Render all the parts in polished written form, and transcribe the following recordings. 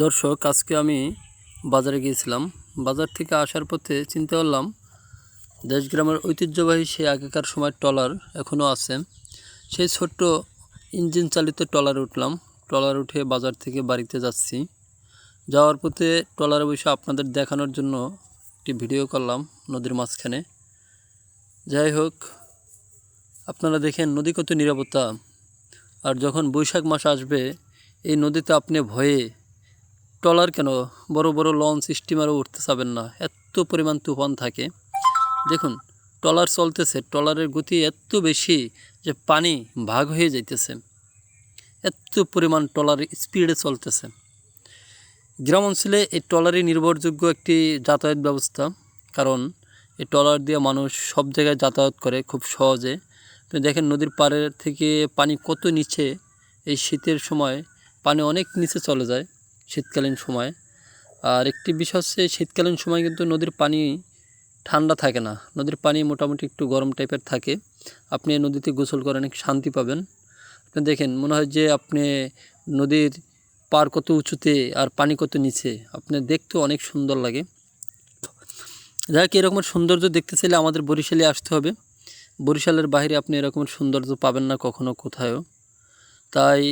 দর্শক, আজকে আমি বাজারে গিয়েছিলাম। বাজার থেকে আসার পথে চিন্তা করলাম দেশগ্রামের ঐতিহ্যবাহী সেই আগেকার সময়ের ট্রলার এখনও আছে। সেই ছোট্ট ইঞ্জিন চালিত ট্রলারে উঠলাম। ট্রলার উঠে বাজার থেকে বাড়িতে যাচ্ছি। যাওয়ার পথে ট্রলারে বসে আপনাদের দেখানোর জন্য একটি ভিডিও করলাম নদীর মাঝখানে। যাই হোক, আপনারা দেখেন নদী কত নিরাপত্তা। আর যখন বৈশাখ মাস আসবে এই নদীতে আপনি ভয়ে ট্রলার কেন, বড় বড় লঞ্চ স্টিমারও উঠতে চাবেন না, এত পরিমাণ তুফান থাকে। দেখুন, ট্রলার চলতেছে, ট্রলারের গতি এত বেশি যে পানি ভাগ হয়ে যাইতেছে, এত পরিমাণ ট্রলার স্পিডে চলতেছে। গ্রাম অঞ্চলে এই ট্রলারই নির্ভরযোগ্য একটি যাতায়াত ব্যবস্থা, কারণ এই ট্রলার দিয়ে মানুষ সব জায়গায় যাতায়াত করে খুব সহজে। আপনি দেখেন নদীর পাড়ের থেকে পানি কত নিচে। এই শীতের সময় পানি অনেক নিচে চলে যায় শীতকালীন সময়। আর একটি বিষয় হচ্ছে, শীতকালীন সময় কিন্তু নদীর পানি ঠান্ডা থাকে না, নদীর পানি মোটামুটি একটু গরম টাইপের থাকে। আপনি নদীতে গোসল করে অনেক শান্তি পাবেন। আপনি দেখেন মনে হয় যে আপনি নদীর পার কত উঁচুতে আর পানি কত নিচে, আপনি দেখতেও অনেক সুন্দর লাগে। যাই হোক, এরকমের সৌন্দর্য দেখতে চাইলে আমাদের বরিশালে আসতে হবে। বরিশালের বাইরে আপনি এরকমের সৌন্দর্য পাবেন না কখনো কোথায়ও। তাই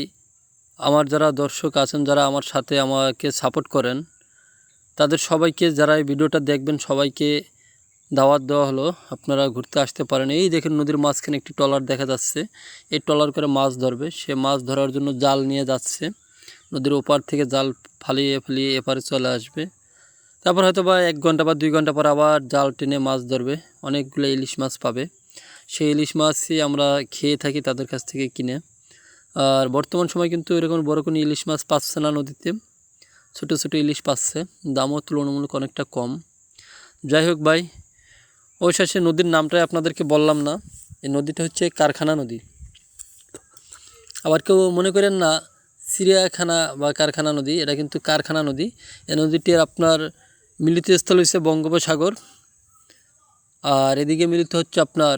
আমার যারা দর্শক আছেন, যারা আমার সাথে আমাকে সাপোর্ট করেন, তাদের সবাইকে, যারা এই ভিডিওটা দেখবেন সবাইকে দাওয়াত দেওয়া হলো, আপনারা ঘুরতে আসতে পারেন। এই দেখেন নদীর মাঝখানে একটি ট্রলার দেখা যাচ্ছে। এই ট্রলার করে মাছ ধরবে, সে মাছ ধরার জন্য জাল নিয়ে যাচ্ছে। নদীর ওপার থেকে জাল ফালিয়ে ফালিয়ে এপারে চলে আসবে। তারপর হয়তো বা 1 ঘন্টা বা 2 ঘন্টা পর আবার জাল টেনে মাছ ধরবে, অনেকগুলো ইলিশ মাছ পাবে। সেই ইলিশ মাছই আমরা খেয়ে থাকি তাদের কাছ থেকে কিনে। আর বর্তমান সময় কিন্তু এরকম বড় কোনো ইলিশ মাছ পাচ্ছে না নদীতে, ছোটো ছোটো ইলিশ পাচ্ছে, দামও তুলনামূলক অনেকটা কম। যাই হোক ভাই, ওই শেষে নদীর নামটাই আপনাদেরকে বললাম না। এই নদীটা হচ্ছে কারখানা নদী। আবার কেউ মনে করেন না চিড়িয়াখানা বা কারখানা নদী, এটা কিন্তু কারখানা নদী। এই নদীটির আপনার মিলিত স্থল হচ্ছে বঙ্গোপসাগর, আর এদিকে মিলিত হচ্ছে আপনার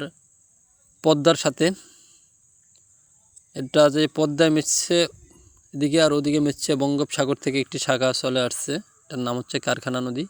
পদ্মার সাথে। এটা যে পদ্মায় মিশছে এদিকে, আর ওদিকে মিশছে বঙ্গোপসাগর থেকে একটি শাখা চলে আসছে, এটার নাম হচ্ছে কারখানা নদী।